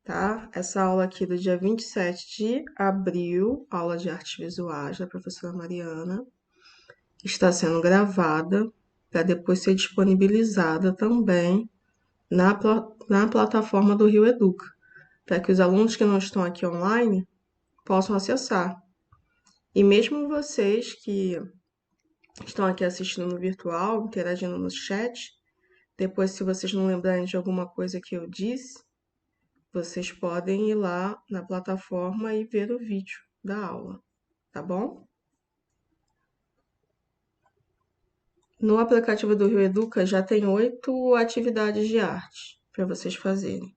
tá? Essa aula aqui do dia 27 de abril, aula de artes visuais da professora Mariana, está sendo gravada para depois ser disponibilizada também na plataforma do Rio Educa, para que os alunos que não estão aqui online possam acessar. E mesmo vocês que estão aqui assistindo no virtual, interagindo no chat, depois, se vocês não lembrarem de alguma coisa que eu disse, vocês podem ir lá na plataforma e ver o vídeo da aula, tá bom? No aplicativo do Rio Educa já tem 8 atividades de arte para vocês fazerem.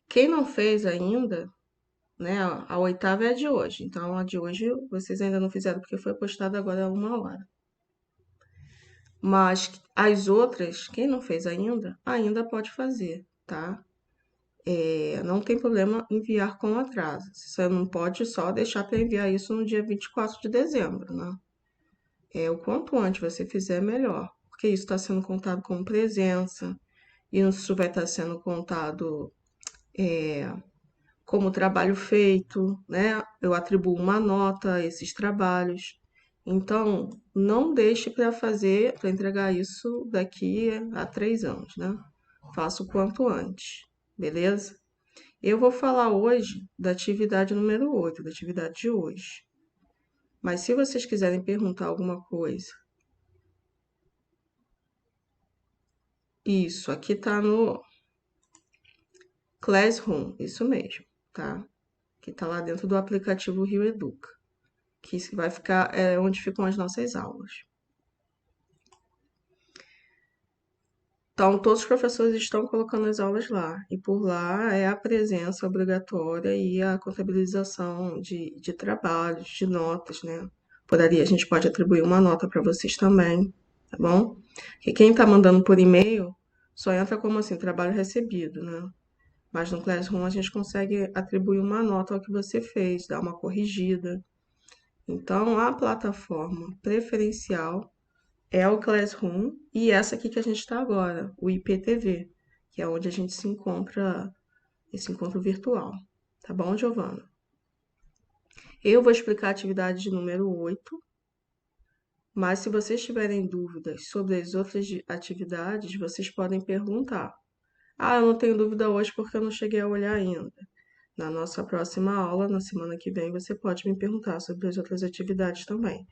Quem não fez ainda, né? A oitava é a de hoje. Então, a de hoje vocês ainda não fizeram porque foi postada agora há 1 hora. Mas as outras, quem não fez ainda pode fazer, tá? Não tem problema enviar com atraso. Você não pode só deixar para enviar isso no dia 24 de dezembro, né? O quanto antes você fizer, melhor. Porque isso está sendo contado como presença, e isso vai estar sendo contado como trabalho feito, né? Eu atribuo uma nota a esses trabalhos. Então, não deixe para entregar isso daqui a 3 anos, né? Faça o quanto antes, beleza? Eu vou falar hoje da atividade número 8, da atividade de hoje. Mas se vocês quiserem perguntar alguma coisa, isso, aqui tá no Classroom, isso mesmo, tá? Que tá lá dentro do aplicativo Rio Educa, que vai ficar onde ficam as nossas aulas. Então, todos os professores estão colocando as aulas lá, e por lá é a presença obrigatória e a contabilização de trabalhos, de notas, né? Por ali a gente pode atribuir uma nota para vocês também, tá bom? E quem está mandando por e-mail só entra como assim, trabalho recebido, né? Mas no Classroom a gente consegue atribuir uma nota ao que você fez, dar uma corrigida. Então, a plataforma preferencial é o Classroom e essa aqui que a gente está agora, o IPTV, que é onde a gente se encontra, esse encontro virtual. Tá bom, Giovana? Eu vou explicar a atividade de número 8, mas se vocês tiverem dúvidas sobre as outras atividades, vocês podem perguntar. Ah, eu não tenho dúvida hoje porque eu não cheguei a olhar ainda. Na nossa próxima aula, na semana que vem, você pode me perguntar sobre as outras atividades também,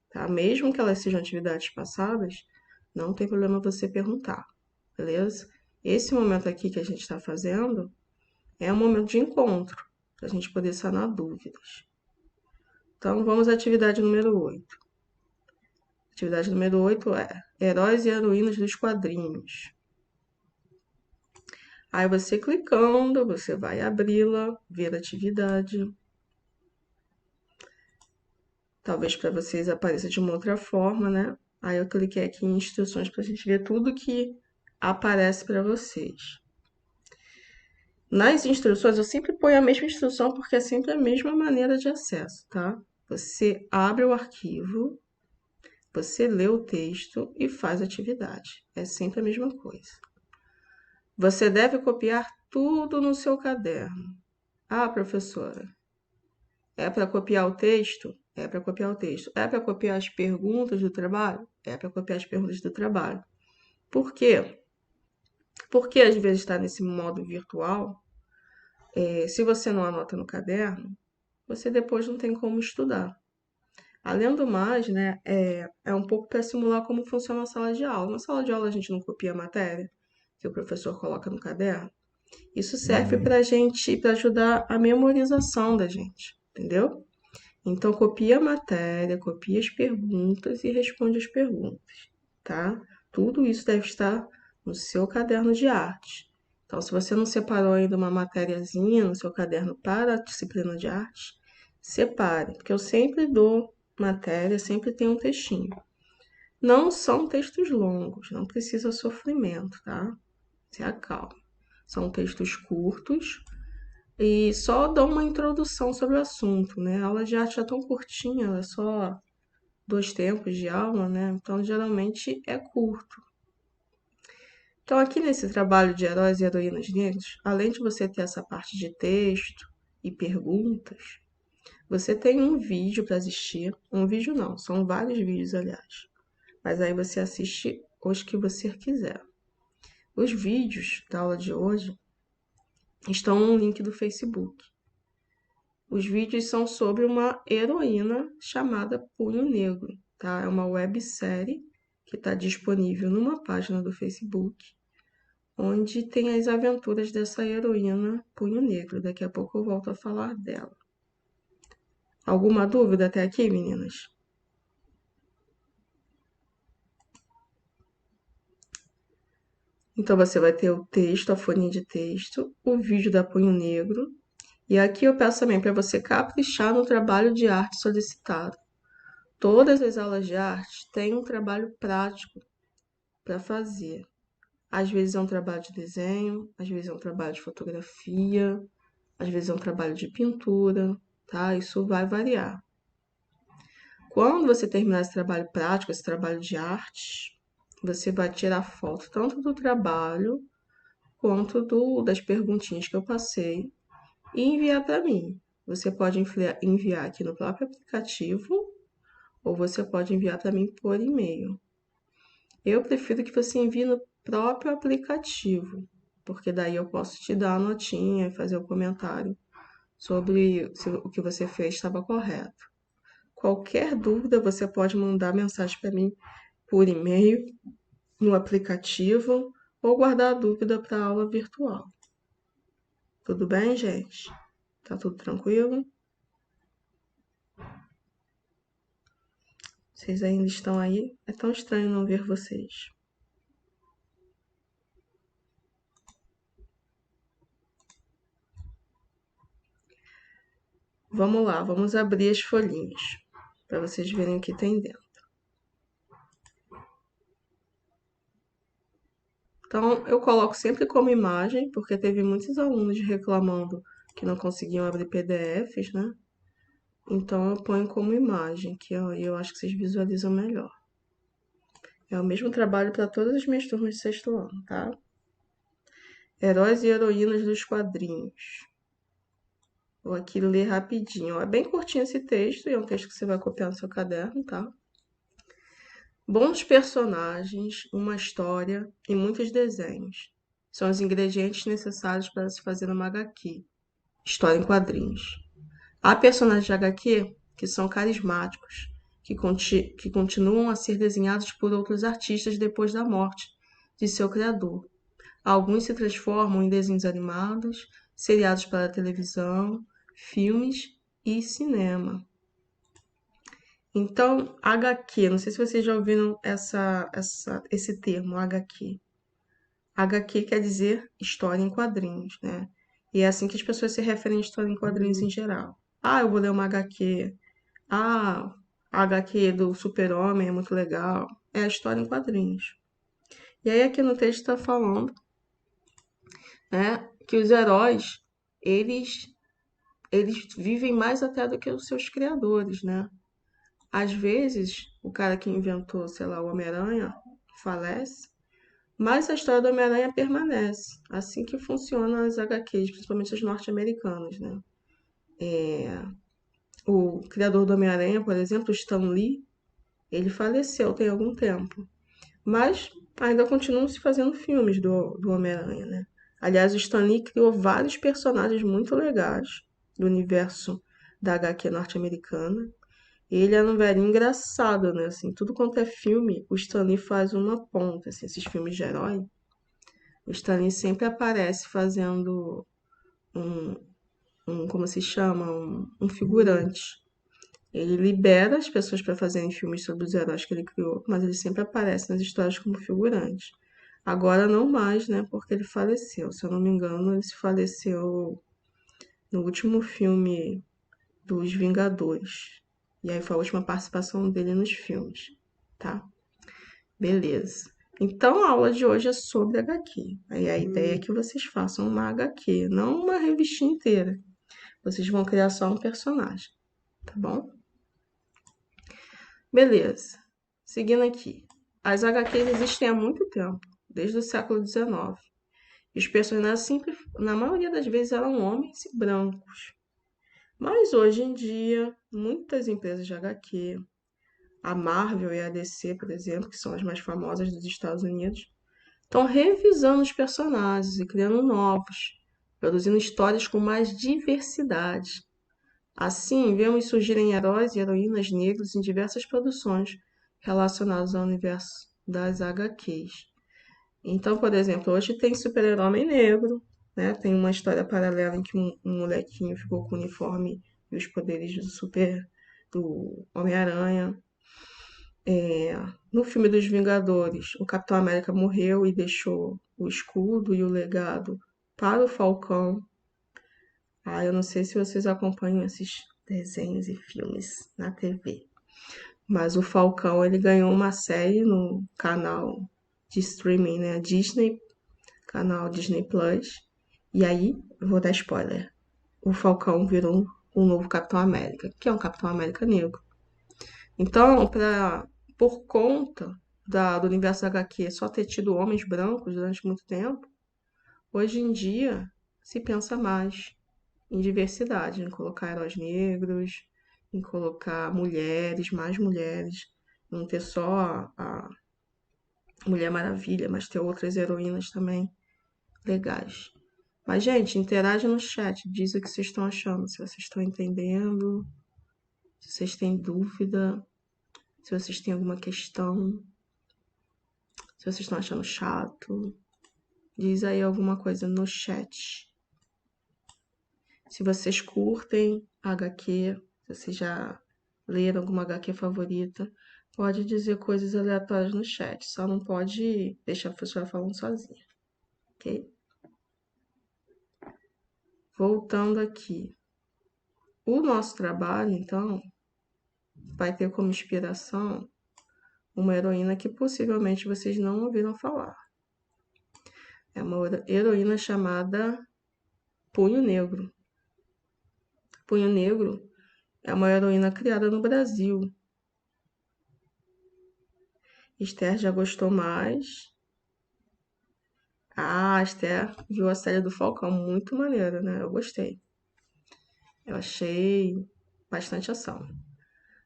tá? Mesmo que elas sejam atividades passadas, não tem problema você perguntar, beleza? Esse momento aqui que a gente está fazendo é um momento de encontro, para a gente poder sanar dúvidas. Então, vamos à atividade número 8. Atividade número 8 é Heróis e Heroínas dos Quadrinhos. Aí você clicando, você vai abri-la, ver a atividade. Talvez para vocês apareça de uma outra forma, né? Aí eu cliquei aqui em instruções para a gente ver tudo que aparece para vocês. Nas instruções, eu sempre ponho a mesma instrução porque é sempre a mesma maneira de acesso, tá? Você abre o arquivo, você lê o texto e faz a atividade. É sempre a mesma coisa. Você deve copiar tudo no seu caderno. Ah, professora, é para copiar o texto? É para copiar o texto. É para copiar as perguntas do trabalho? É para copiar as perguntas do trabalho. Por quê? Porque às vezes está nesse modo virtual, se você não anota no caderno, você depois não tem como estudar. Além do mais, né, é um pouco para simular como funciona a sala de aula. Na sala de aula a gente não copia a matéria que o professor coloca no caderno. Isso serve para a gente, para ajudar a memorização da gente, entendeu? Então, copia a matéria, copia as perguntas e responde as perguntas, tá? Tudo isso deve estar no seu caderno de arte. Então, se você não separou ainda uma matériazinha no seu caderno para a disciplina de arte, separe, porque eu sempre dou matéria, sempre tem um textinho. Não são textos longos, não precisa sofrimento, tá? Se acalme. São textos curtos e só dão uma introdução sobre o assunto, né? A aula de arte é tão curtinha, é só 2 tempos de aula, né? Então, geralmente é curto. Então, aqui nesse trabalho de heróis e heroínas negros, além de você ter essa parte de texto e perguntas, você tem um vídeo para assistir. Um vídeo não, são vários vídeos, aliás. Mas aí você assiste os que você quiser. Os vídeos da aula de hoje estão no link do Facebook. Os vídeos são sobre uma heroína chamada Punho Negro, tá? É uma websérie que está disponível numa página do Facebook, onde tem as aventuras dessa heroína Punho Negro. Daqui a pouco eu volto a falar dela. Alguma dúvida até aqui, meninas? Então você vai ter o texto, a folhinha de texto, o vídeo da Punho Negro. E aqui eu peço também para você caprichar no trabalho de arte solicitado. Todas as aulas de arte têm um trabalho prático para fazer. Às vezes é um trabalho de desenho, às vezes é um trabalho de fotografia, às vezes é um trabalho de pintura, tá? Isso vai variar. Quando você terminar esse trabalho prático, esse trabalho de arte, você vai tirar foto tanto do trabalho quanto das perguntinhas que eu passei e enviar para mim. Você pode enviar aqui no próprio aplicativo ou você pode enviar para mim por e-mail. Eu prefiro que você envie no próprio aplicativo, porque daí eu posso te dar a notinha e fazer o comentário sobre se o que você fez estava correto. Qualquer dúvida, você pode mandar mensagem para mim por e-mail, no aplicativo, ou guardar a dúvida para a aula virtual. Tudo bem, gente? Tá tudo tranquilo? Vocês ainda estão aí? É tão estranho não ver vocês. Vamos lá, vamos abrir as folhinhas para vocês verem o que tem dentro. Então, eu coloco sempre como imagem, porque teve muitos alunos reclamando que não conseguiam abrir PDFs, né? Então, eu ponho como imagem, que eu acho que vocês visualizam melhor. É o mesmo trabalho para todas as minhas turmas de sexto ano, tá? Heróis e heroínas dos quadrinhos. Vou aqui ler rapidinho. É bem curtinho esse texto, e é um texto que você vai copiar no seu caderno, tá? Bons personagens, uma história e muitos desenhos são os ingredientes necessários para se fazer uma HQ, história em quadrinhos. Há personagens de HQ que são carismáticos, que continuam a ser desenhados por outros artistas depois da morte de seu criador. Alguns se transformam em desenhos animados, seriados para televisão, filmes e cinema. Então, HQ, não sei se vocês já ouviram esse termo, HQ. HQ quer dizer história em quadrinhos, né? E é assim que as pessoas se referem a história em quadrinhos em geral. Ah, eu vou ler uma HQ. Ah, a HQ do Super-Homem é muito legal. É a história em quadrinhos. E aí aqui no texto está falando, né, que os heróis, eles, eles vivem mais até do que os seus criadores, né? Às vezes, o cara que inventou, sei lá, o Homem-Aranha falece, mas a história do Homem-Aranha permanece. Assim que funcionam as HQs, principalmente as norte-americanas, né? O criador do Homem-Aranha, por exemplo, o Stan Lee, ele faleceu tem algum tempo. Mas ainda continuam se fazendo filmes do Homem-Aranha, né? Aliás, o Stan Lee criou vários personagens muito legais do universo da HQ norte-americana. Ele era um velhinho engraçado, né? Assim, tudo quanto é filme, o Stan Lee faz uma ponta, assim, esses filmes de herói. O Stan Lee sempre aparece fazendo um, como se chama? Um figurante. Ele libera as pessoas para fazerem filmes sobre os heróis que ele criou, mas ele sempre aparece nas histórias como figurante. Agora não mais, né? Porque ele faleceu. Se eu não me engano, ele se faleceu no último filme dos Vingadores. E aí foi a última participação dele nos filmes, tá? Beleza. Então a aula de hoje é sobre HQ. Aí a ideia é que vocês façam uma HQ, não uma revistinha inteira. Vocês vão criar só um personagem, tá bom? Beleza. Seguindo aqui. As HQs existem há muito tempo, desde o século XIX. E os personagens, sempre, na maioria das vezes, eram homens e brancos. Mas hoje em dia, muitas empresas de HQ, a Marvel e a DC, por exemplo, que são as mais famosas dos Estados Unidos, estão revisando os personagens e criando novos, produzindo histórias com mais diversidade. Assim, vemos surgirem heróis e heroínas negros em diversas produções relacionadas ao universo das HQs. Então, por exemplo, hoje tem Super-Herói negro, né? Tem uma história paralela em que um molequinho ficou com o uniforme e os poderes do Homem-Aranha. No filme dos Vingadores, o Capitão América morreu e deixou o escudo e o legado para o Falcão. Ah, eu não sei se vocês acompanham esses desenhos e filmes na TV, mas o Falcão ele ganhou uma série no canal de streaming, né? Disney, canal Disney Plus. E aí, eu vou dar spoiler. O Falcão virou um novo Capitão América, que é um Capitão América negro. Então, por conta do universo HQ só ter tido homens brancos durante muito tempo, hoje em dia se pensa mais em diversidade, em colocar heróis negros, em colocar mulheres, mais mulheres, não ter só a Mulher Maravilha, mas ter outras heroínas também legais. Mas, gente, interage no chat, diz o que vocês estão achando, se vocês estão entendendo, se vocês têm dúvida, se vocês têm alguma questão, se vocês estão achando chato. Diz aí alguma coisa no chat. Se vocês curtem HQ, se vocês já leram alguma HQ favorita, pode dizer coisas aleatórias no chat. Só não pode deixar a pessoa falando sozinha, ok? Voltando aqui. O nosso trabalho, então, vai ter como inspiração uma heroína que possivelmente vocês não ouviram falar. É uma heroína chamada Punho Negro. Punho Negro é uma heroína criada no Brasil. Esther já gostou mais. Ah, a Esther viu a série do Falcão, muito maneira, né? Eu gostei. Eu achei bastante ação.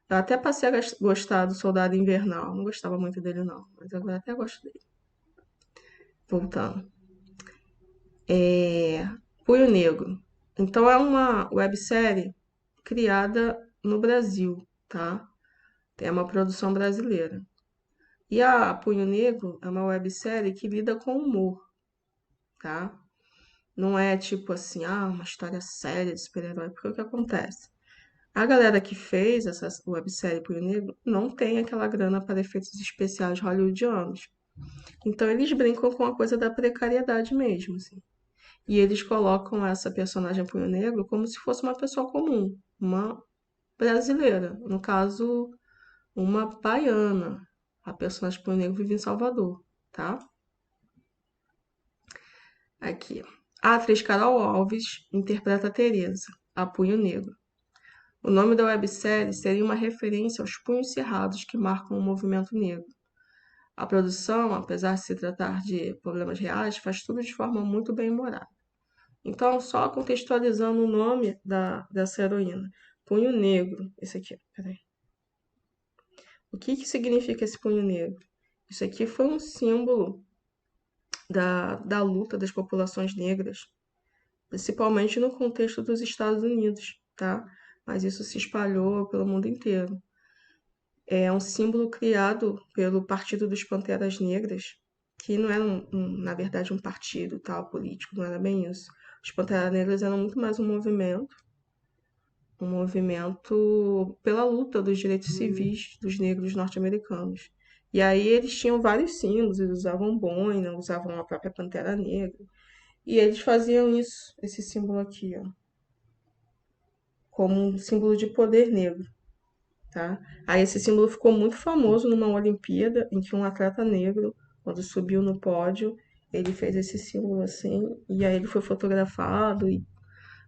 Eu até passei a gostar do Soldado Invernal. Não gostava muito dele, não, mas agora até gosto dele. Voltando. Punho Negro. Então, é uma websérie criada no Brasil, tá? É uma produção brasileira. E a Punho Negro é uma websérie que lida com humor, tá? Não é tipo assim, uma história séria de super-herói, porque o que acontece? A galera que fez essa websérie Punho Negro não tem aquela grana para efeitos especiais hollywoodianos. Então eles brincam com a coisa da precariedade mesmo, assim. E eles colocam essa personagem Punho Negro como se fosse uma pessoa comum, uma brasileira, no caso, uma baiana. A personagem Punho Negro vive em Salvador, tá? Aqui. A atriz Carol Alves interpreta a Teresa, a Punho Negro. O nome da websérie seria uma referência aos punhos cerrados que marcam o movimento negro. A produção, apesar de se tratar de problemas reais, faz tudo de forma muito bem-humorada. Então, só contextualizando o nome dessa heroína. Punho Negro. Esse aqui, peraí. O que significa esse punho negro? Isso aqui foi um símbolo da luta das populações negras, principalmente no contexto dos Estados Unidos, tá? Mas isso se espalhou pelo mundo inteiro. É um símbolo criado pelo Partido dos Panteras Negras, que não era, na verdade, um partido tal, político, não era bem isso. Os Panteras Negras eram muito mais um movimento pela luta dos direitos civis dos negros norte-americanos. E aí eles tinham vários símbolos, eles usavam boina, usavam a própria Pantera Negra. E eles faziam isso, esse símbolo aqui, ó, como um símbolo de poder negro, tá? Aí esse símbolo ficou muito famoso numa Olimpíada, em que um atleta negro, quando subiu no pódio, ele fez esse símbolo assim, e aí ele foi fotografado e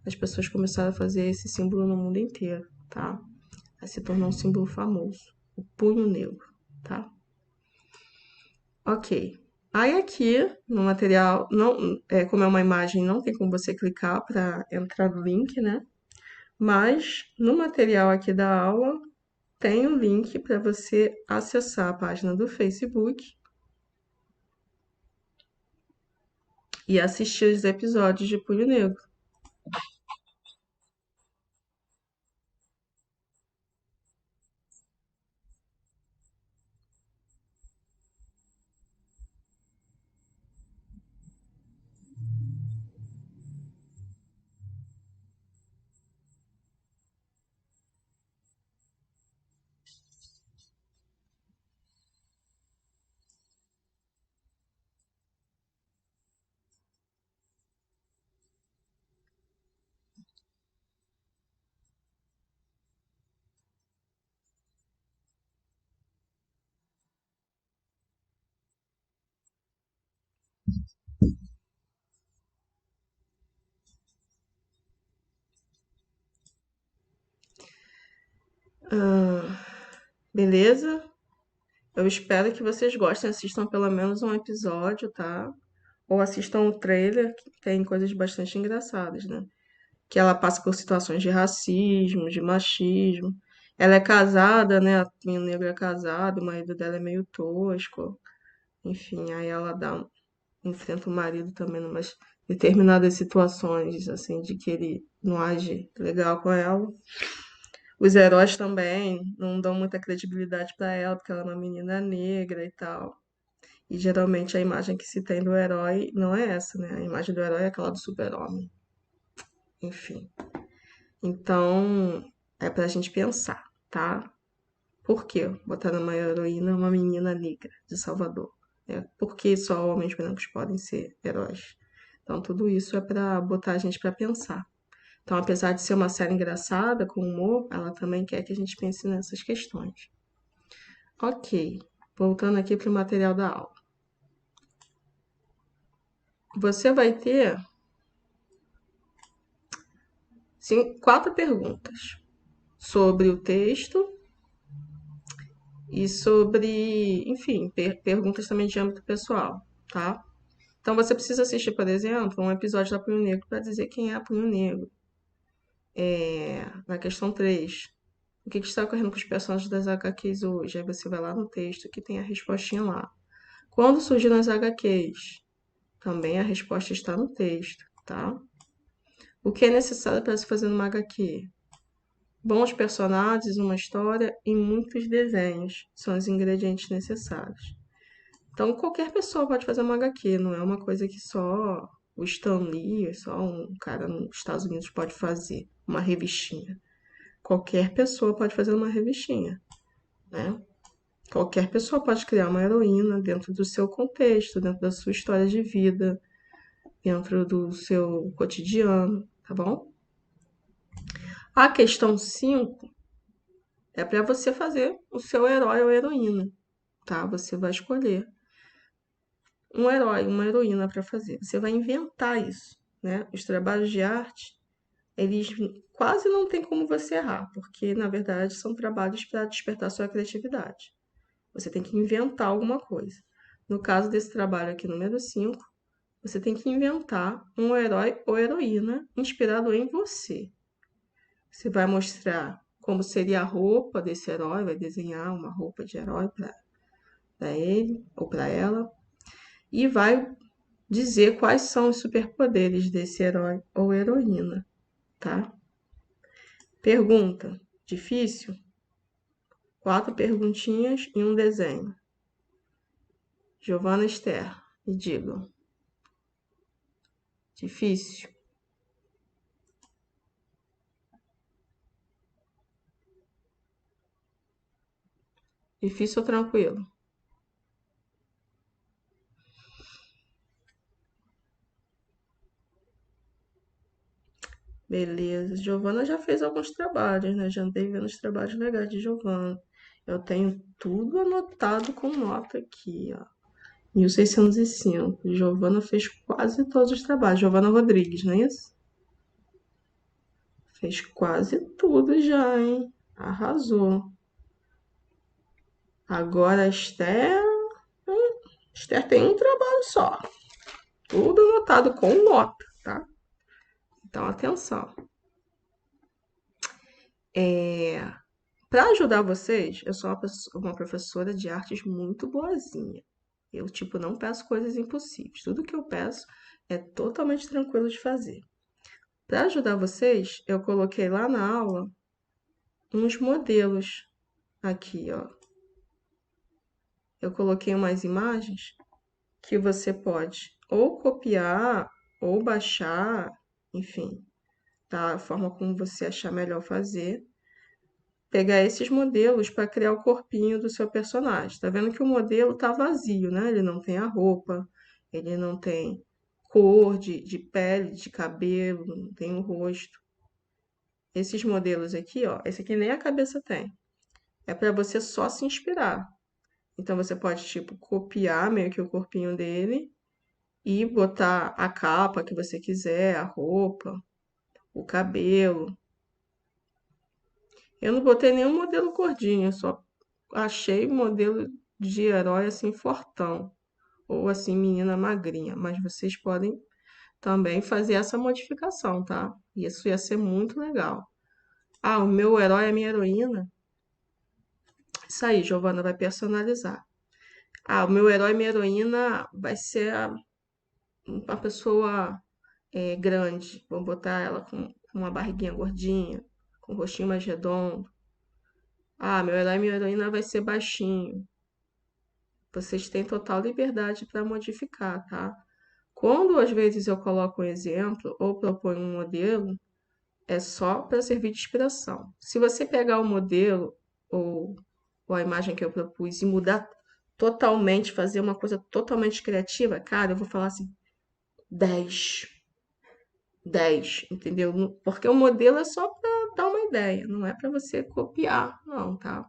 as pessoas começaram a fazer esse símbolo no mundo inteiro, tá? Aí se tornou um símbolo famoso. o punho negro, tá? Ok. Aí aqui no material, não, como é uma imagem, não tem como você clicar para entrar no link, né? Mas no material aqui da aula tem um link para você acessar a página do Facebook e assistir os episódios de Punho Negro. Beleza? Eu espero que vocês gostem, assistam pelo menos um episódio, tá? Ou assistam o trailer, que tem coisas bastante engraçadas, né? Que ela passa por situações de racismo, de machismo. Ela é casada, né? A menina negra é casada, o marido dela é meio tosco. Enfim, aí ela enfrenta o marido também em umas determinadas situações, assim, de que ele não age legal com ela. Os heróis também não dão muita credibilidade pra ela, porque ela é uma menina negra e tal. E geralmente a imagem que se tem do herói não é essa, né? A imagem do herói é aquela do super-homem. Enfim. Então, é pra gente pensar, tá? Por que botar uma heroína uma menina negra de Salvador? Por que só homens brancos podem ser heróis? Então, tudo isso é pra botar a gente pra pensar. Então, apesar de ser uma série engraçada, com humor, ela também quer que a gente pense nessas questões. Ok, voltando aqui para o material da aula. Você vai ter 4 perguntas sobre o texto e sobre, enfim, perguntas também de âmbito pessoal, tá? Então você precisa assistir, por exemplo, um episódio da Punho Negro para dizer quem é a Punho Negro. Na questão 3, o que está ocorrendo com os personagens das HQs hoje? Aí você vai lá no texto que tem a respostinha lá. Quando surgiram as HQs? Também a resposta está no texto, tá? O que é necessário para se fazer uma HQ? Bons personagens, uma história e muitos desenhos são os ingredientes necessários. Então, qualquer pessoa pode fazer uma HQ, não é uma coisa que só o Stan Lee, só um cara nos Estados Unidos pode fazer, uma revistinha. Qualquer pessoa pode fazer uma revistinha, né? Qualquer pessoa pode criar uma heroína dentro do seu contexto, dentro da sua história de vida, dentro do seu cotidiano, tá bom? A questão 5 é para você fazer o seu herói ou heroína, tá? Você vai escolher um herói, uma heroína para fazer. Você vai inventar isso, né? Os trabalhos de arte, eles quase não tem como você errar, porque na verdade são trabalhos para despertar sua criatividade. Você tem que inventar alguma coisa. No caso desse trabalho aqui, número 5, você tem que inventar um herói ou heroína inspirado em você. Você vai mostrar como seria a roupa desse herói, vai desenhar uma roupa de herói para ele ou para ela, e vai dizer quais são os superpoderes desse herói ou heroína, tá? Pergunta: difícil? 4 perguntinhas e um desenho. Giovana Esther, me digam. Difícil? Difícil ou tranquilo? Beleza. Giovana já fez alguns trabalhos, né? Já andei vendo os trabalhos legais de Giovana. Eu tenho tudo anotado com nota aqui, ó. 1605. Giovana fez quase todos os trabalhos. Giovana Rodrigues, não é isso? Fez quase tudo já, hein? Arrasou. Agora a Esther tem um trabalho só. Tudo anotado com nota, tá? Então, atenção. Para ajudar vocês, eu sou uma professora de artes muito boazinha. Eu, tipo, não peço coisas impossíveis. Tudo que eu peço é totalmente tranquilo de fazer. Para ajudar vocês, eu coloquei lá na aula uns modelos aqui, ó. Eu coloquei umas imagens que você pode ou copiar ou baixar, enfim, da forma como você achar melhor fazer. Pegar esses modelos para criar o corpinho do seu personagem. Tá vendo que o modelo tá vazio, né? Ele não tem a roupa, ele não tem cor de pele, de cabelo, não tem o rosto. Esses modelos aqui, ó, esse aqui nem a cabeça tem. É para você só se inspirar. Então você pode, tipo, copiar meio que o corpinho dele e botar a capa que você quiser, a roupa, o cabelo. Eu não botei nenhum modelo gordinho, eu só achei modelo de herói assim fortão, ou assim menina magrinha, mas vocês podem também fazer essa modificação, tá? Isso ia ser muito legal. Ah, o meu herói é a minha heroína. Isso aí, Giovana vai personalizar. Ah, o meu herói e minha heroína vai ser uma pessoa grande. Vamos botar ela com uma barriguinha gordinha, com um rostinho mais redondo. Ah, meu herói e minha heroína vai ser baixinho. Vocês têm total liberdade para modificar, tá? Quando às vezes eu coloco um exemplo ou proponho um modelo, é só para servir de inspiração. Se você pegar o modelo ou, ou a imagem que eu propus e mudar totalmente, fazer uma coisa totalmente criativa, cara, eu vou falar assim, 10, 10, entendeu? Porque o modelo é só para dar uma ideia, não é para você copiar, não, tá?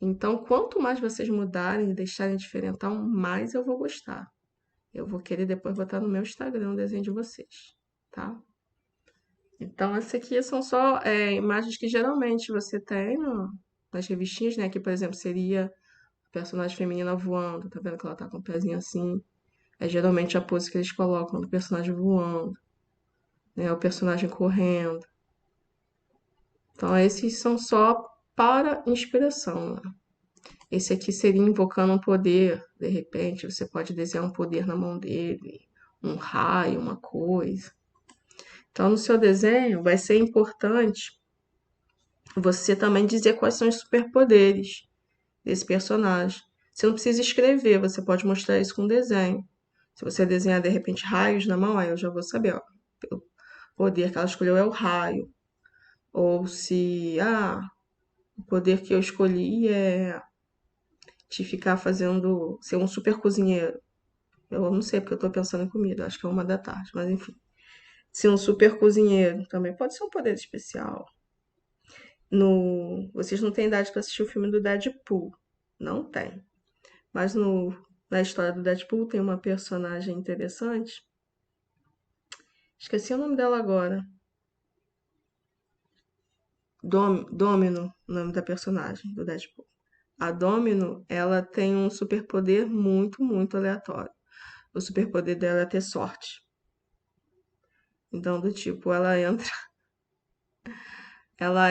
Então, quanto mais vocês mudarem e deixarem diferentão, mais eu vou gostar. Eu vou querer depois botar no meu Instagram o desenho de vocês, tá? Então, essa aqui são só imagens que geralmente você tem nas revistinhas, né? Aqui, por exemplo, seria a personagem feminina voando. Tá vendo que ela tá com o pezinho assim? É geralmente a pose que eles colocam do personagem voando, né? O personagem correndo. Então, esses são só para inspiração, né? Esse aqui seria invocando um poder. De repente, você pode desenhar um poder na mão dele, um raio, uma coisa. Então, no seu desenho, vai ser importante você também dizer quais são os superpoderes desse personagem. Você não precisa escrever, você pode mostrar isso com desenho. Se você desenhar, de repente, raios na mão, aí eu já vou saber, ó, o poder que ela escolheu é o raio. Ou se, o poder que eu escolhi é de ficar fazendo, ser um super cozinheiro. Eu não sei, porque eu tô pensando em comida, acho que é 1 da tarde, mas enfim. Ser um super cozinheiro também pode ser um poder especial. Vocês não têm idade para assistir o filme do Deadpool. Não tem. Mas na história do Deadpool tem uma personagem interessante. Esqueci o nome dela agora. Domino, o nome da personagem do Deadpool. A Domino, ela tem um superpoder muito, muito aleatório. O superpoder dela é ter sorte. Então, do tipo, ela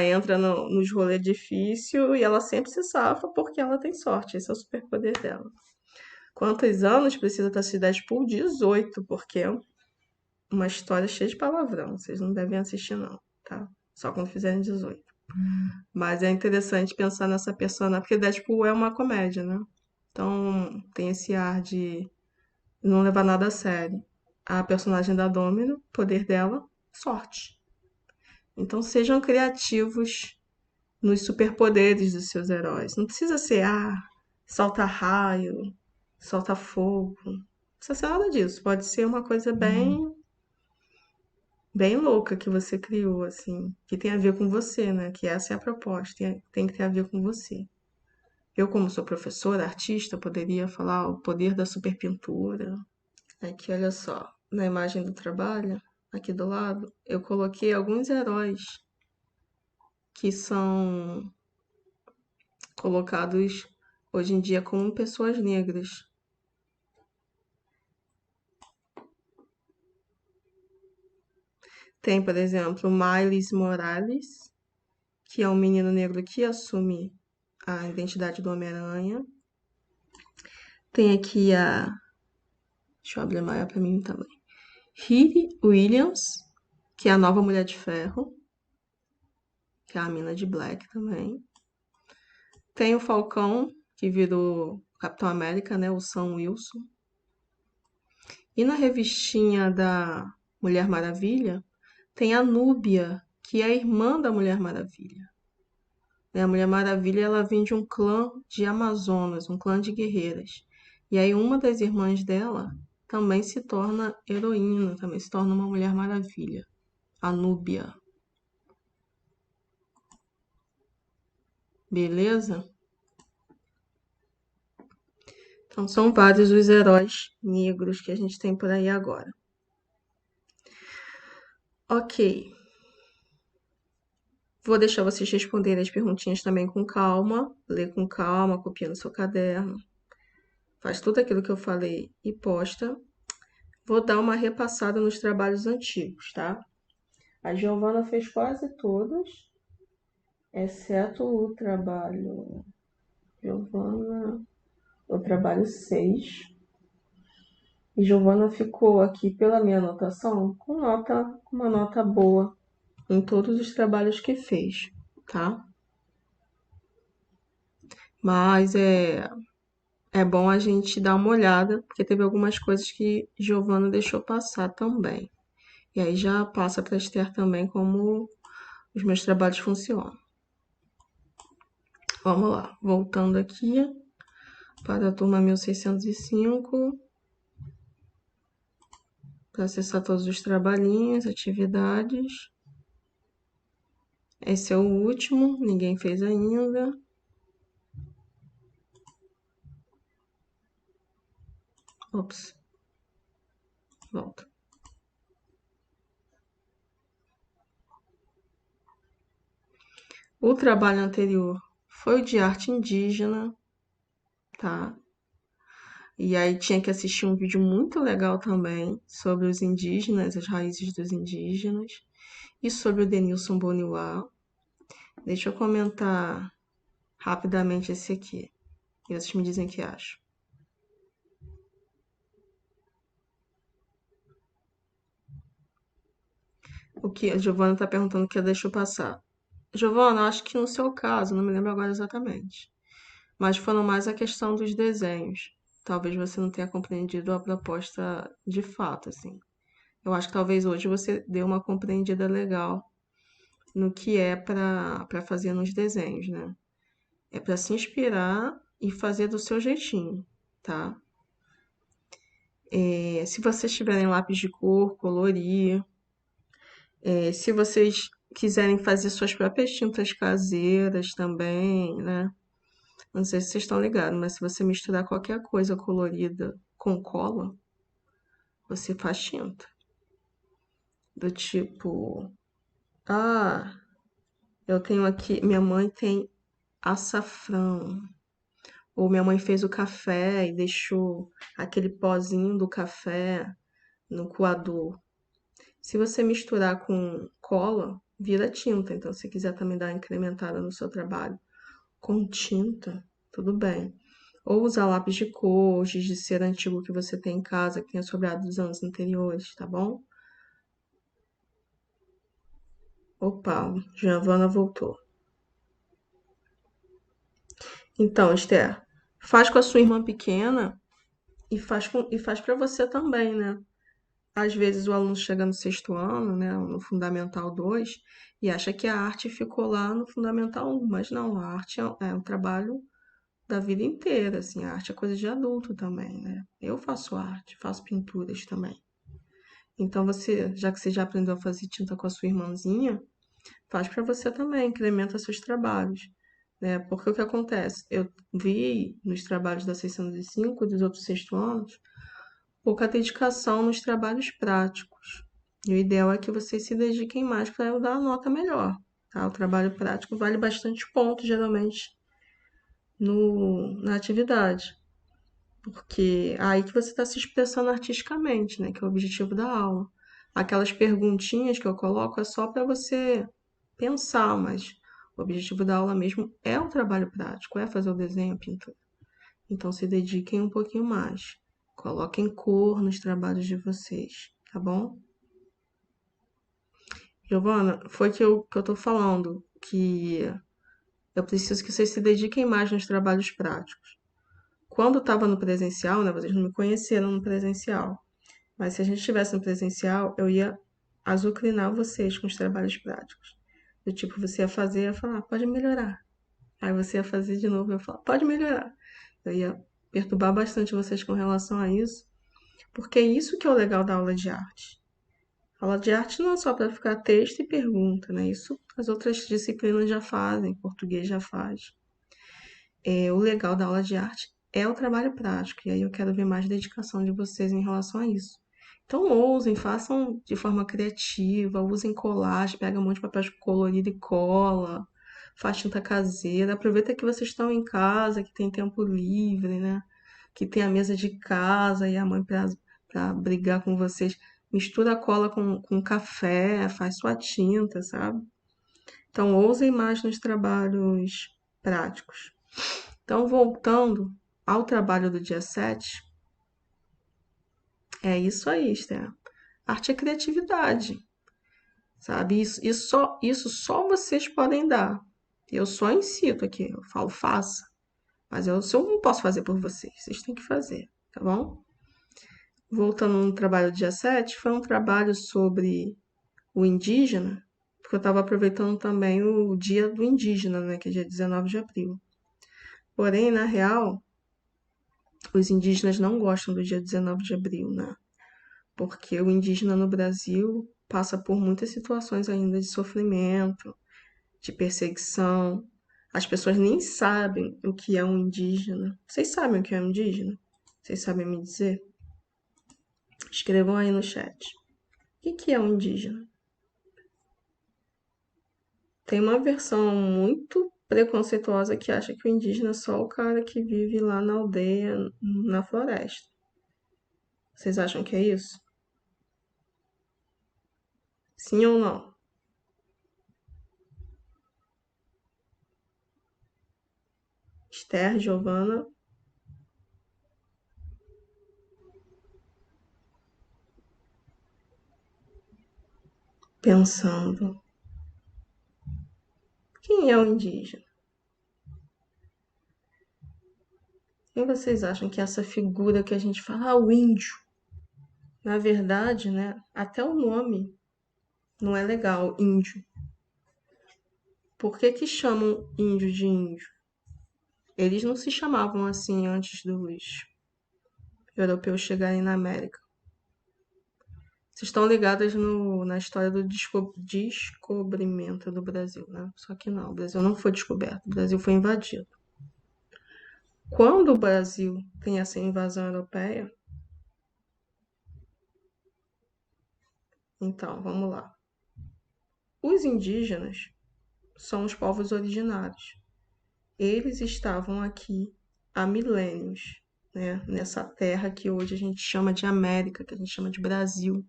entra nos rolês difíceis e ela sempre se safa porque ela tem sorte. Esse é o superpoder dela. Quantos anos precisa estar se Deadpool? 18, porque é uma história cheia de palavrão. Vocês não devem assistir, não, tá? Só quando fizerem 18. Mas é interessante pensar nessa personagem, porque Deadpool é uma comédia, né? Então tem esse ar de não levar nada a sério. A personagem da Domino, o poder dela, sorte. Então sejam criativos nos superpoderes dos seus heróis. Não precisa ser, solta raio, solta fogo. Não precisa ser nada disso. Pode ser uma coisa bem louca que você criou, assim, que tem a ver com você, né? Que essa é a proposta, tem que ter a ver com você. Eu, como sou professora, artista, poderia falar o poder da superpintura. Aqui, olha só, na imagem do trabalho, aqui do lado, eu coloquei alguns heróis que são colocados hoje em dia como pessoas negras. Tem, por exemplo, Miles Morales, que é um menino negro que assume a identidade do Homem-Aranha. Tem aqui a. Deixa eu abrir maior pra mim também. Riri Williams, que é a nova Mulher de Ferro, que é a mina de Black também. Tem o Falcão, que virou Capitão América, né? O Sam Wilson. E na revistinha da Mulher Maravilha, tem a Núbia, que é a irmã da Mulher Maravilha. Né? A Mulher Maravilha, ela vem de um clã de Amazonas, um clã de guerreiras. E aí uma das irmãs dela também se torna heroína, também se torna uma Mulher Maravilha, a Núbia. Beleza? Então são vários os heróis negros que a gente tem por aí agora. Ok. Vou deixar vocês responderem as perguntinhas também com calma, ler com calma, copia no seu caderno. Faz tudo aquilo que eu falei e posta. Vou dar uma repassada nos trabalhos antigos, tá? A Giovana fez quase todos, exceto o trabalho. Giovana, o trabalho 6. E Giovana ficou aqui, pela minha anotação, com uma nota boa em todos os trabalhos que fez, tá? Mas é bom a gente dar uma olhada, porque teve algumas coisas que Giovana deixou passar também. E aí já passa para Esther também como os meus trabalhos funcionam. Vamos lá, voltando aqui para a turma 1605, para acessar todos os trabalhinhos, atividades. Esse é o último, ninguém fez ainda. Ops, volta. O trabalho anterior foi o de arte indígena, tá? E aí tinha que assistir um vídeo muito legal também sobre os indígenas, as raízes dos indígenas, e sobre o Denilson Boniuá. Deixa eu comentar rapidamente esse aqui. E vocês me dizem o que acham. O que a Giovana está perguntando que eu deixo passar. Giovana, acho que no seu caso, não me lembro agora exatamente. Mas falando mais a questão dos desenhos. Talvez você não tenha compreendido a proposta de fato, assim. Eu acho que talvez hoje você dê uma compreendida legal no que é para fazer nos desenhos, né? É para se inspirar e fazer do seu jeitinho, tá? Se vocês tiverem lápis de cor, colorir. Se vocês quiserem fazer suas próprias tintas caseiras também, né? Não sei se vocês estão ligados, mas se você misturar qualquer coisa colorida com cola, você faz tinta. Do tipo, ah, eu tenho aqui, minha mãe tem açafrão. Ou minha mãe fez o café e deixou aquele pozinho do café no coador. Se você misturar com cola, vira tinta. Então, se quiser também dar uma incrementada no seu trabalho com tinta, tudo bem. Ou usar lápis de cor, giz de cera antigo que você tem em casa, que tenha sobrado dos anos anteriores, tá bom? Opa, Giovana voltou. Então, Esther, faz com a sua irmã pequena e faz para você também, né? Às vezes o aluno chega no sexto ano, né, no Fundamental 2, e acha que a arte ficou lá no Fundamental 1, mas não, a arte é um trabalho da vida inteira, assim, a arte é coisa de adulto também, né? Eu faço arte, faço pinturas também. Então você, já que você já aprendeu a fazer tinta com a sua irmãzinha, faz para você também, incrementa seus trabalhos, né? Porque o que acontece? Eu vi nos trabalhos da 605 e dos outros sexto anos, pouca dedicação nos trabalhos práticos. E o ideal é que vocês se dediquem mais para eu dar a nota melhor, tá? O trabalho prático vale bastante ponto, geralmente, na atividade. Porque é aí que você está se expressando artisticamente, né? Que é o objetivo da aula. Aquelas perguntinhas que eu coloco é só para você pensar, mas o objetivo da aula mesmo é o trabalho prático, é fazer o desenho, a pintura. Então se dediquem um pouquinho mais. Coloquem cor nos trabalhos de vocês, tá bom? Giovana, foi que eu tô falando, que eu preciso que vocês se dediquem mais nos trabalhos práticos. Quando estava no presencial, né, vocês não me conheceram no presencial, mas se a gente estivesse no presencial, eu ia azucrinar vocês com os trabalhos práticos. Do tipo, você ia fazer, ia falar, pode melhorar. Aí você ia fazer de novo, eu ia falar, pode melhorar. Eu ia perturbar bastante vocês com relação a isso, porque é isso que é o legal da aula de arte. A aula de arte não é só para ficar texto e pergunta, né? Isso as outras disciplinas já fazem, português já faz. O legal da aula de arte é o trabalho prático, e aí eu quero ver mais dedicação de vocês em relação a isso. Então, ousem, façam de forma criativa, usem colagem, pega um monte de papel colorido e cola, faz tinta caseira, aproveita que vocês estão em casa, que tem tempo livre, né? Que tem a mesa de casa e a mãe para brigar com vocês. Mistura a cola com café, faz sua tinta, sabe? Então, ousem mais nos trabalhos práticos. Então, voltando ao trabalho do dia 7, é isso aí, Esther. Arte é criatividade, sabe? Isso só vocês podem dar. Eu só incito aqui, eu falo, faça. Mas eu não posso fazer por vocês, vocês têm que fazer, tá bom? Voltando no trabalho do dia 7, foi um trabalho sobre o indígena, porque eu estava aproveitando também o dia do indígena, né, que é dia 19 de abril. Porém, na real, os indígenas não gostam do dia 19 de abril, né? Porque o indígena no Brasil passa por muitas situações ainda de sofrimento, de perseguição. As pessoas nem sabem o que é um indígena. Vocês sabem o que é um indígena? Vocês sabem me dizer? Escrevam aí no chat. O que é um indígena? Tem uma versão muito preconceituosa que acha que o indígena é só o cara que vive lá na aldeia, na floresta. Vocês acham que é isso? Sim ou não? Esther, Giovana, pensando. Quem é o indígena? Quem vocês acham que é essa figura que a gente fala, o índio? Na verdade, né, até o nome não é legal, índio. Por que que chamam índio de índio? Eles não se chamavam assim antes dos europeus chegarem na América. Vocês estão ligadas na história do descobrimento do Brasil, né? Só que não, o Brasil não foi descoberto, o Brasil foi invadido. Quando o Brasil tem essa invasão europeia, então, vamos lá. Os indígenas são os povos originários. Eles estavam aqui há milênios, né? Nessa terra que hoje a gente chama de América, que a gente chama de Brasil.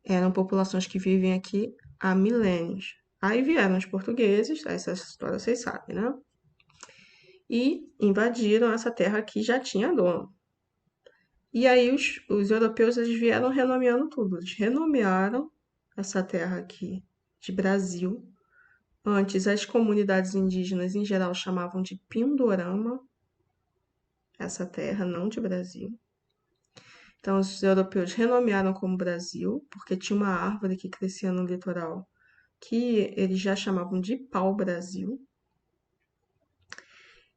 Eram populações que vivem aqui há milênios. Aí vieram os portugueses, essa história vocês sabem, né? E invadiram essa terra que já tinha dono. E aí os europeus eles vieram renomeando tudo. Eles renomearam essa terra aqui de Brasil. Antes, as comunidades indígenas em geral chamavam de Pindorama, essa terra, não de Brasil. Então, os europeus renomearam como Brasil, porque tinha uma árvore que crescia no litoral que eles já chamavam de pau-brasil.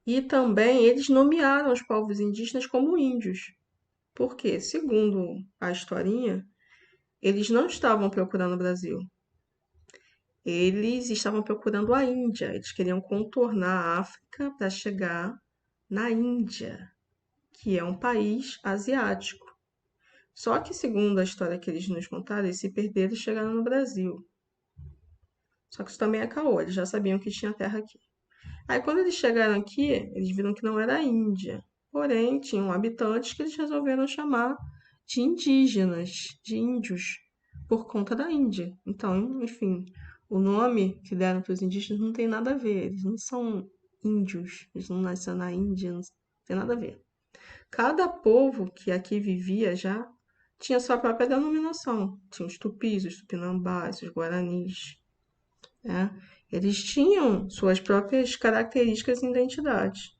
E também eles nomearam os povos indígenas como índios, porque, segundo a historinha, eles não estavam procurando o Brasil. Eles estavam procurando a Índia. Eles queriam contornar a África para chegar na Índia, que é um país asiático. Só que, segundo a história que eles nos contaram, eles se perderam e chegaram no Brasil. Só que isso também é caô, eles já sabiam que tinha terra aqui. Aí quando eles chegaram aqui, eles viram que não era Índia. Porém, tinham habitantes que eles resolveram chamar de indígenas, de índios, por conta da Índia. Então, enfim, o nome que deram para os indígenas não tem nada a ver. Eles não são índios, eles não nasceram na Índia, não tem nada a ver. Cada povo que aqui vivia já tinha sua própria denominação. Tinha os tupis, os tupinambás, os guaranis, né? Eles tinham suas próprias características e identidades.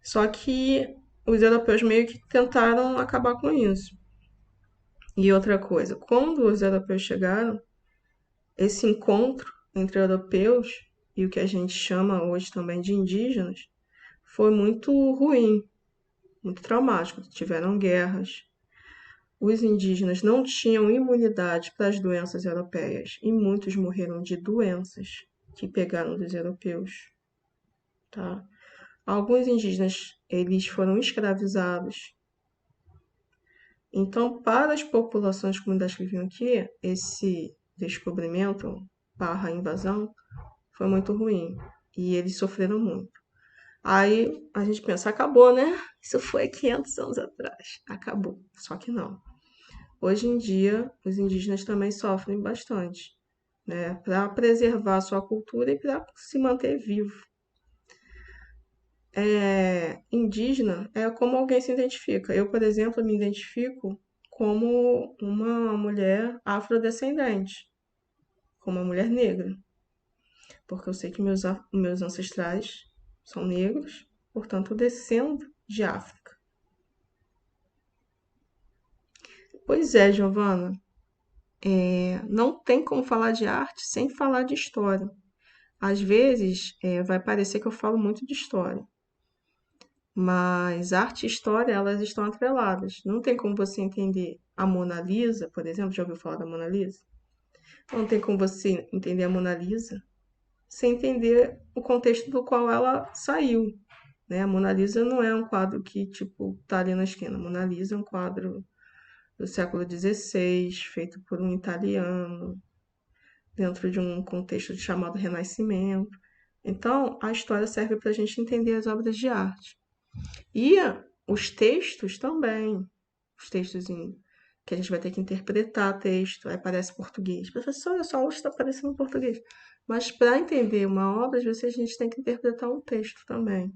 Só que os europeus meio que tentaram acabar com isso. E outra coisa, quando os europeus chegaram, esse encontro entre europeus e o que a gente chama hoje também de indígenas foi muito ruim, muito traumático. Tiveram guerras. Os indígenas não tinham imunidade para as doenças europeias e muitos morreram de doenças que pegaram dos europeus, tá? Alguns indígenas, eles foram escravizados. Então, para as populações de comunidades que viviam aqui, esse descobrimento, barra invasão, foi muito ruim. E eles sofreram muito. Aí a gente pensa, acabou, né? Isso foi 500 anos atrás. Acabou. Só que não. Hoje em dia, os indígenas também sofrem bastante, né? Para preservar a sua cultura e para se manter vivo. Indígena é como alguém se identifica. Eu, por exemplo, me identifico como uma mulher afrodescendente, como uma mulher negra, porque eu sei que meus ancestrais são negros, portanto, eu descendo de África. Pois é, Giovana, não tem como falar de arte sem falar de história. Às vezes, vai parecer que eu falo muito de história, mas arte e história, elas estão atreladas. Não tem como você entender a Mona Lisa, por exemplo, já ouviu falar da Mona Lisa? Não tem como você entender a Mona Lisa sem entender o contexto do qual ela saiu, né? A Mona Lisa não é um quadro que, tipo, tá ali na esquina. A Mona Lisa é um quadro do século XVI, feito por um italiano, dentro de um contexto chamado Renascimento. Então, a história serve para a gente entender as obras de arte. E os textos também. Os textos que a gente vai ter que interpretar texto, aí parece português. Professor, só hoje está parecendo português. Mas para entender uma obra, às vezes a gente tem que interpretar um texto também.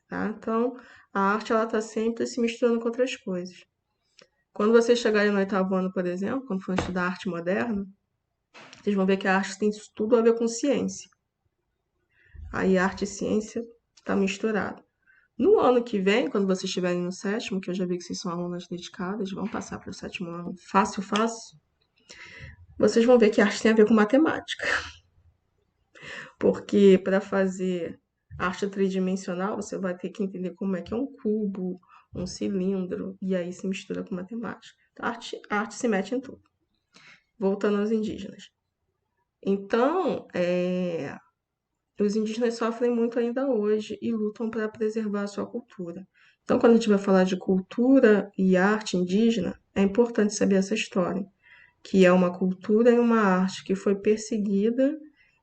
Tá? Então, a arte ela está sempre se misturando com outras coisas. Quando vocês chegarem no oitavo ano, por exemplo, quando for estudar arte moderna, vocês vão ver que a arte tem tudo a ver com ciência. Aí arte e ciência está misturado. No ano que vem, quando vocês estiverem no sétimo, que eu já vi que vocês são alunas dedicadas, vão passar para o sétimo ano fácil, fácil, vocês vão ver que arte tem a ver com matemática. Porque para fazer arte tridimensional, você vai ter que entender como é que é um cubo, um cilindro, e aí se mistura com matemática. Então, a arte se mete em tudo. Voltando aos indígenas. Então, os indígenas sofrem muito ainda hoje e lutam para preservar a sua cultura. Então, quando a gente vai falar de cultura e arte indígena, é importante saber essa história, que é uma cultura e uma arte que foi perseguida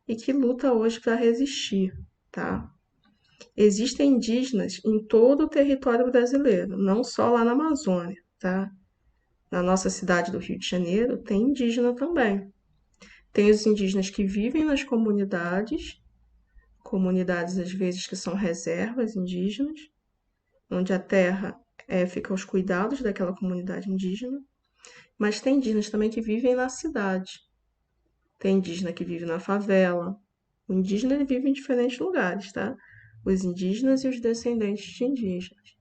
e que luta hoje para resistir, tá? Existem indígenas em todo o território brasileiro, não só lá na Amazônia, tá? Na nossa cidade do Rio de Janeiro tem indígena também. Tem os indígenas que vivem nas comunidades às vezes que são reservas indígenas, onde a terra fica aos cuidados daquela comunidade indígena, mas tem indígenas também que vivem na cidade. Tem indígena que vive na favela. O indígena ele vive em diferentes lugares, tá? Os indígenas e os descendentes de indígenas.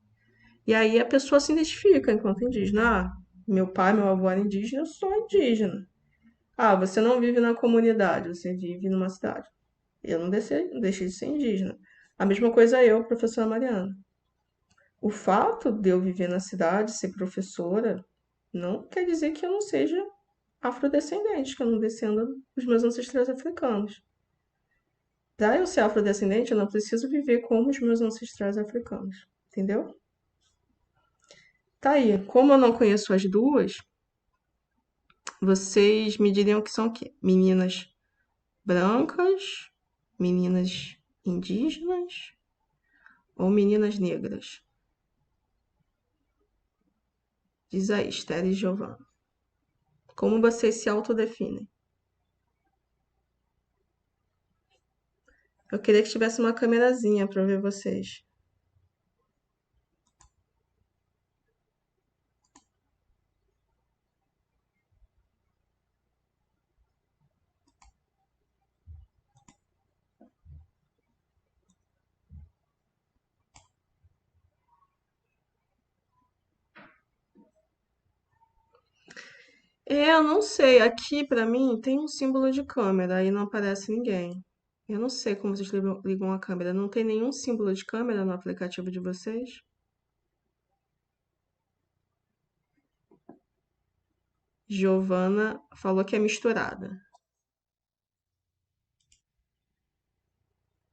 E aí a pessoa se identifica enquanto indígena. Ah, meu pai, meu avô era indígena, eu sou indígena. Ah, você não vive na comunidade, você vive numa cidade. Eu não deixei de ser indígena. A mesma coisa eu, professora Mariana. O fato de eu viver na cidade, ser professora, não quer dizer que eu não seja afrodescendente, que eu não descenda dos meus ancestrais africanos. Para eu ser afrodescendente, eu não preciso viver como os meus ancestrais africanos. Entendeu? Tá aí. Como eu não conheço as duas, vocês me diriam que são o quê? Meninas brancas, meninas Indígenas ou meninas negras? Diz aí, Esther e Giovana. Como vocês se autodefinem? Eu queria que tivesse uma câmerazinha para ver vocês. Eu não sei. Aqui pra mim tem um símbolo de câmera, aí não aparece ninguém. Eu não sei como vocês ligam a câmera. Não tem nenhum símbolo de câmera no aplicativo de vocês? Giovana falou que é misturada.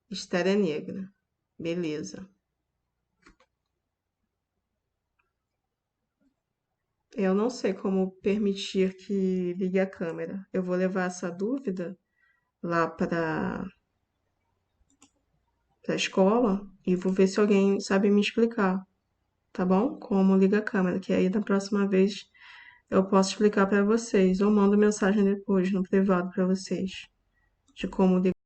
Esther é negra. Beleza. Eu não sei como permitir que ligue a câmera. Eu vou levar essa dúvida lá para a escola e vou ver se alguém sabe me explicar, tá bom? Como liga a câmera, que aí da próxima vez eu posso explicar para vocês ou mando mensagem depois no privado para vocês de como ligar.